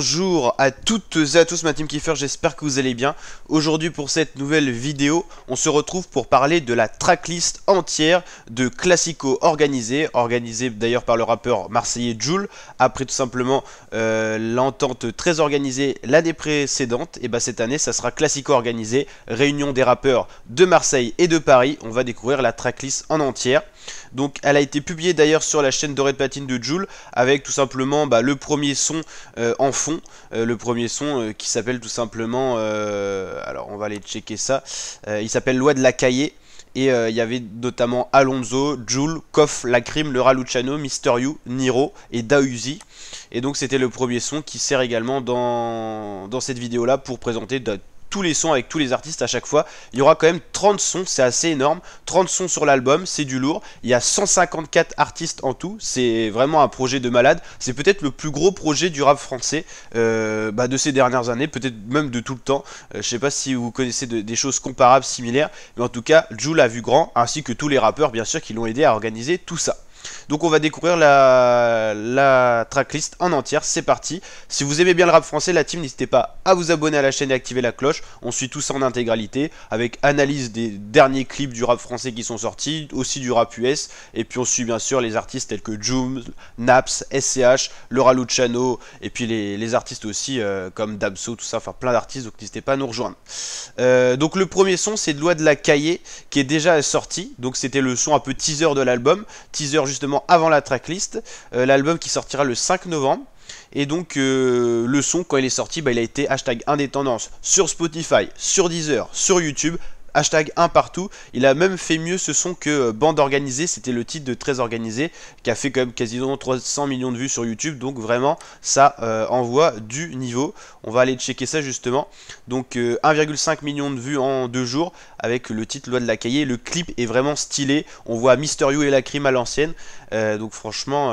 Bonjour à toutes et à tous, ma team Kiefer, j'espère que vous allez bien. Aujourd'hui pour cette nouvelle vidéo, on se retrouve pour parler de la tracklist entière de Classico organisé d'ailleurs par le rappeur marseillais Jul, après tout simplement l'entente très organisée l'année précédente. Et bah cette année ça sera Classico organisé, réunion des rappeurs de Marseille et de Paris. On va découvrir la tracklist en entière. Donc elle a été publiée d'ailleurs sur la chaîne Doré de Platine de Jul, avec tout simplement le premier son en fond, le premier son qui s'appelle tout simplement, alors on va aller checker ça, il s'appelle Loi de la Caillé. Et il y avait notamment Alonso, Jul, Koff, Lacrim, Le Raluciano, Mister You, Niro et Dausi. Et donc c'était le premier son qui sert également dans cette vidéo là pour présenter tous les sons avec tous les artistes à chaque fois. Il y aura quand même 30 sons, c'est assez énorme. 30 sons sur l'album, c'est du lourd. Il y a 154 artistes en tout, c'est vraiment un projet de malade. C'est peut-être le plus gros projet du rap français de ces dernières années, peut-être même de tout le temps. Je sais pas si vous connaissez des choses comparables, similaires, mais en tout cas, Jul a vu grand, ainsi que tous les rappeurs bien sûr qui l'ont aidé à organiser tout ça. Donc on va découvrir la tracklist en entière, c'est parti. Si vous aimez bien le rap français, la team, n'hésitez pas à vous abonner à la chaîne et activer la cloche. On suit tout ça en intégralité, avec analyse des derniers clips du rap français qui sont sortis, aussi du rap US. Et puis on suit bien sûr les artistes tels que Jooms, Naps, SCH, Le Raluciano, et puis les artistes aussi comme Damso, tout ça, enfin plein d'artistes, donc n'hésitez pas à nous rejoindre. Donc le premier son, c'est Loi de la Caillé, qui est déjà sorti. Donc c'était le son un peu teaser de l'album, teaser justement avant la tracklist, l'album qui sortira le 5 novembre. Et donc le son quand il est sorti, il a été hashtag 1 des tendances sur Spotify, sur Deezer, sur YouTube, hashtag 1 partout. Il a même fait mieux ce son que Bande Organisée, c'était le titre de Très Organisé, qui a fait quand même quasiment 300 millions de vues sur YouTube. Donc vraiment ça envoie du niveau. On va aller checker ça justement. Donc 1,5 million de vues en 2 jours avec le titre Loi de la Caillé. Le clip est vraiment stylé, on voit Mister You et Lacrim à l'ancienne. Donc franchement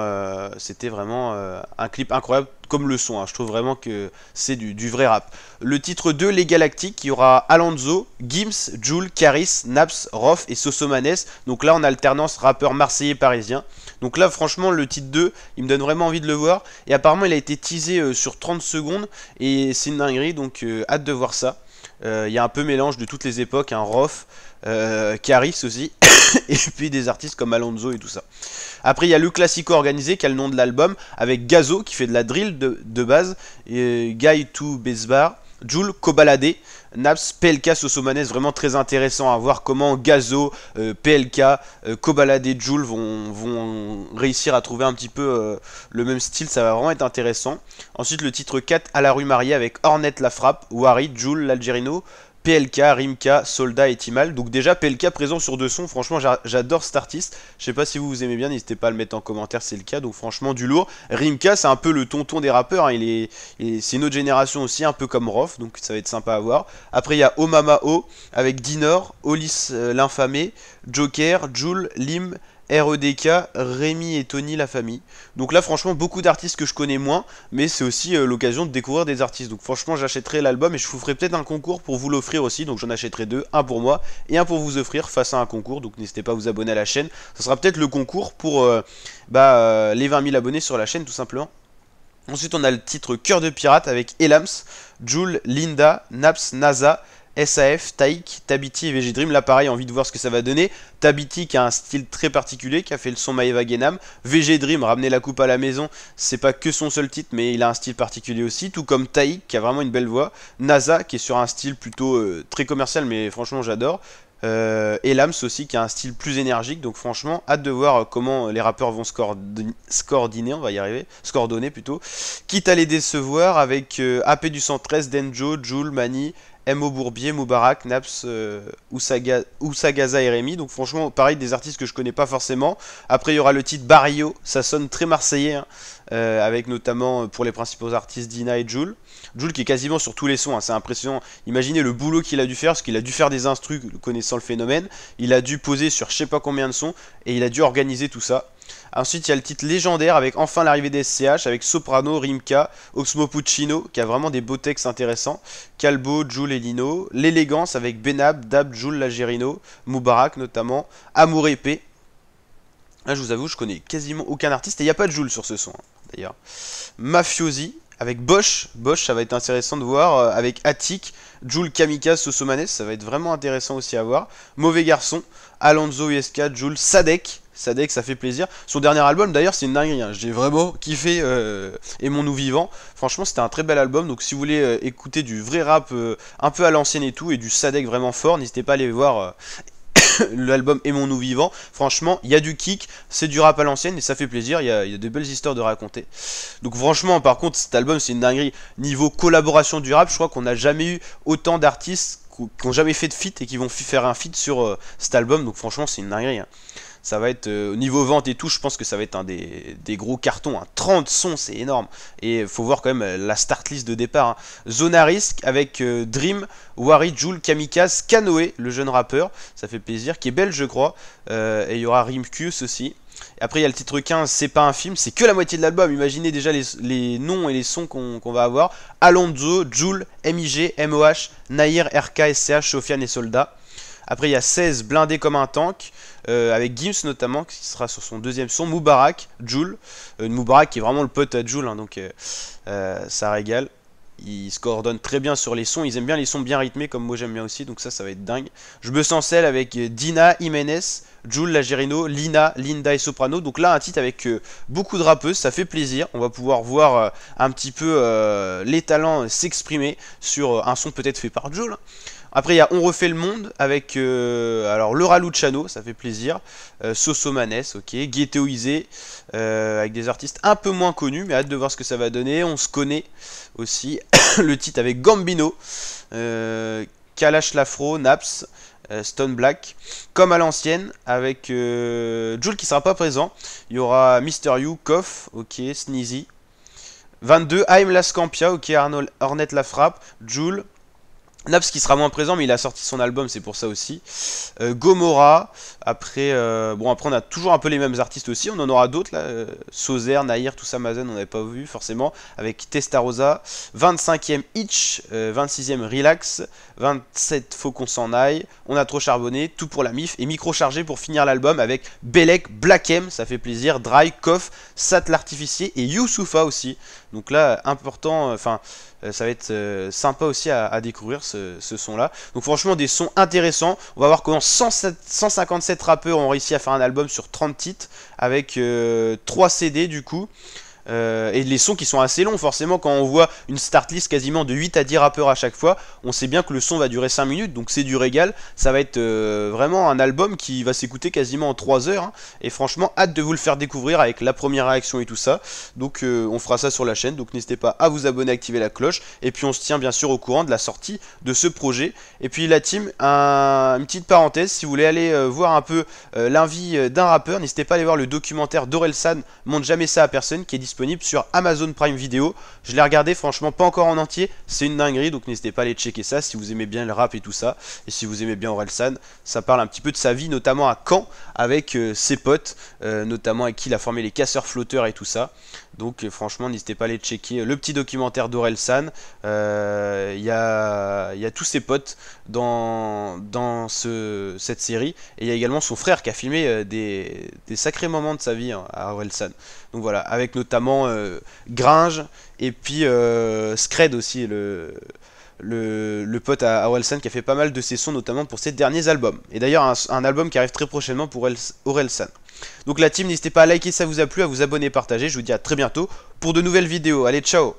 c'était vraiment un clip incroyable, comme le son, hein. Je trouve vraiment que c'est du vrai rap. Le titre 2, Les Galactiques, il y aura Alonso, Gims, Jul, Caris, Naps, Rof et Sosomanes. Donc là, en alternance rappeur marseillais parisien. Donc là, franchement, le titre 2, il me donne vraiment envie de le voir. Et apparemment, il a été teasé sur 30 secondes. Et c'est une dinguerie, donc hâte de voir ça. Il y a un peu mélange de toutes les époques, un Rof, Caris aussi. Et puis des artistes comme Alonso et tout ça. Après il y a le Classico organisé qui a le nom de l'album, avec Gazo qui fait de la drill de base, et Guy to Besbar, Jul, Kobalade, Naps, PLK, Sosomanes. Vraiment très intéressant à voir comment Gazo, PLK, Kobalade et Jul vont réussir à trouver un petit peu le même style. Ça va vraiment être intéressant. Ensuite le titre 4, À la rue Mariée, avec Ornette La Frappe, Wari, Jul, l'Algérino, PLK, Rimka, Soldat et Timal. Donc déjà PLK présent sur 2 sons. Franchement j'adore cet artiste. Je sais pas si vous aimez bien, n'hésitez pas à le mettre en commentaire si c'est le cas. Donc franchement du lourd. Rimka c'est un peu le tonton des rappeurs, hein. C'est une autre génération aussi, un peu comme Rof. Donc ça va être sympa à voir. Après il y a Omama O avec Dinor, Olis l'infamé, Joker, Jul, Lim, REDK, Rémi et Tony la famille. Donc là franchement beaucoup d'artistes que je connais moins, mais c'est aussi l'occasion de découvrir des artistes. Donc franchement j'achèterai l'album et je vous ferai peut-être un concours pour vous l'offrir aussi. Donc j'en achèterai 2, un pour moi et un pour vous offrir face à un concours. Donc n'hésitez pas à vous abonner à la chaîne. Ce sera peut-être le concours pour les 20 000 abonnés sur la chaîne tout simplement. Ensuite on a le titre Cœur de pirate avec Elams, Jul, Linda, Naps, NASA, SAF, Taïk, Tabiti et VG Dream. Là pareil, envie de voir ce que ça va donner. Tabiti qui a un style très particulier, qui a fait le son Maeva Genam. VG Dream, ramener la coupe à la maison, c'est pas que son seul titre, mais il a un style particulier aussi. Tout comme Taïk qui a vraiment une belle voix. NASA qui est sur un style plutôt très commercial, mais franchement j'adore. Et Lams aussi qui a un style plus énergique. Donc franchement hâte de voir comment les rappeurs vont se coordonner, on va y arriver, se coordonner plutôt, quitte à les décevoir avec AP du 113, Denjo, Jul, Mani, Mo Bourbier, Moubarak, Naps, Oussagaza et Rémi. Donc franchement pareil, des artistes que je connais pas forcément. Après il y aura le titre Barrio, ça sonne très marseillais, hein, avec notamment pour les principaux artistes Dina et Jul. Jul qui est quasiment sur tous les sons, hein, c'est impressionnant. Imaginez le boulot qu'il a dû faire, parce qu'il a dû faire des instrus connaissant le phénomène. Il a dû poser sur je sais pas combien de sons et il a dû organiser tout ça. Ensuite, il y a le titre légendaire avec enfin l'arrivée des SCH, avec Soprano, Rimka, Oxmo Puccino, qui a vraiment des beaux textes intéressants, Calbo, Jul et Lino, l'élégance avec Benab, Dab, Jul, l'Algérino, Moubarak notamment, Amour épée. Là, je vous avoue, je connais quasiment aucun artiste et il n'y a pas de Jul sur ce son, hein, d'ailleurs. Mafiosi, avec Bosch. Bosch, ça va être intéressant de voir. Avec Attic, Jules Kamikaze, Sosomanes, ça va être vraiment intéressant aussi à voir. Mauvais Garçon, Alonso USK, Jules, Sadek. Sadek, ça fait plaisir. Son dernier album, d'ailleurs, c'est une dinguerie. Hein. J'ai vraiment kiffé Aimons-nous vivants. Franchement, c'était un très bel album. Donc, si vous voulez écouter du vrai rap un peu à l'ancienne et tout, et du Sadek vraiment fort, n'hésitez pas à aller voir l'album Aimons-nous vivants. Franchement, il y a du kick, c'est du rap à l'ancienne et ça fait plaisir. Il y a de belles histoires de raconter. Donc, franchement, par contre, cet album, c'est une dinguerie. Niveau collaboration du rap, je crois qu'on n'a jamais eu autant d'artistes qui n'ont jamais fait de feat et qui vont faire un feat sur cet album. Donc, franchement, c'est une dinguerie. Hein. Ça va être, au niveau vente et tout, je pense que ça va être un des gros cartons. Hein. 30 sons, c'est énorme. Et il faut voir quand même la start list de départ. Hein. Zona Risk avec Dream, Wari, Jules, Kamikaze, Kanoé, le jeune rappeur. Ça fait plaisir. Qui est belge, je crois. Et il y aura Rimkus aussi. Et après, il y a le titre 15, c'est pas un film. C'est que la moitié de l'album. Imaginez déjà les noms et les sons qu'on va avoir. Alonso, Jules, MIG, MOH, Nahir, RK, SCH, Sofiane et Soldat. Après, il y a 16 blindés comme un tank, avec Gims notamment, qui sera sur son deuxième son. Moubarak, Jules. Moubarak qui est vraiment le pote à Jules, hein, donc ça régale. Ils se coordonnent très bien sur les sons. Ils aiment bien les sons bien rythmés, comme moi j'aime bien aussi, donc ça va être dingue. Je me sens celle avec Dina, Jiménez, Jules, Lagerino, Lina, Linda et Soprano. Donc là, un titre avec beaucoup de rappeuses, ça fait plaisir. On va pouvoir voir un petit peu les talents s'exprimer sur un son peut-être fait par Jules. Après, il y a On refait le monde avec alors Laura Luciano, ça fait plaisir. Sosomanes, ok. Ghetto Isé, avec des artistes un peu moins connus, mais hâte de voir ce que ça va donner. On se connaît aussi. Le titre avec Gambino, Kalash Lafro, Naps, Stone Black. Comme à l'ancienne, avec Jules qui sera pas présent. Il y aura Mister You, Koff, ok. Sneezy. 22, I'm Lascampia, ok. Hornet La Frappe, Jules. Naps qui sera moins présent, mais il a sorti son album, c'est pour ça aussi. Gomorrah. Après, après on a toujours un peu les mêmes artistes aussi. On en aura d'autres là. Sozer, Nahir, tout ça, Mazen, on n'avait pas vu forcément. Avec Testarossa. 25e Itch, 26e Relax. 27 Faut qu'on s'en aille. On a trop charbonné, tout pour la mif. Et micro chargé pour finir l'album avec Belek, Black M, ça fait plaisir. Dry, Koff, Sat l'artificier et Youssoufa aussi. Donc là, important, ça va être sympa aussi à découvrir ce son là. Donc franchement des sons intéressants. On va voir comment 157 rappeurs ont réussi à faire un album sur 30 titres avec 3 CD du coup. Et les sons qui sont assez longs, forcément quand on voit une start list quasiment de 8 à 10 rappeurs à chaque fois, on sait bien que le son va durer 5 minutes, donc c'est du régal. Ça va être vraiment un album qui va s'écouter quasiment en 3 heures, hein, et franchement hâte de vous le faire découvrir avec la première réaction et tout ça. Donc on fera ça sur la chaîne, donc n'hésitez pas à vous abonner, activer la cloche, et puis on se tient bien sûr au courant de la sortie de ce projet. Et puis la team, une petite parenthèse, si vous voulez aller voir un peu l'envie d'un rappeur, n'hésitez pas à aller voir le documentaire d'Orelsan, Montre jamais ça à personne, qui est disponible sur Amazon Prime Video. Je l'ai regardé, franchement pas encore en entier, c'est une dinguerie, donc n'hésitez pas à aller checker ça si vous aimez bien le rap et tout ça, et si vous aimez bien Orelsan. Ça parle un petit peu de sa vie, notamment à Caen, avec ses potes, notamment avec qui il a formé les Casseurs Flotteurs et tout ça. Donc franchement n'hésitez pas à aller checker le petit documentaire d'Orelsan. Il y a tous ses potes dans cette série, et il y a également son frère qui a filmé des sacrés moments de sa vie, hein, à Orelsan. Donc voilà, avec notamment Gringe et puis Scred aussi, le pote à Orelsan qui a fait pas mal de ses sons, notamment pour ses derniers albums. Et d'ailleurs un album qui arrive très prochainement pour Orelsan. Donc la team, n'hésitez pas à liker si ça vous a plu, à vous abonner, partager. Je vous dis à très bientôt pour de nouvelles vidéos. Allez, ciao!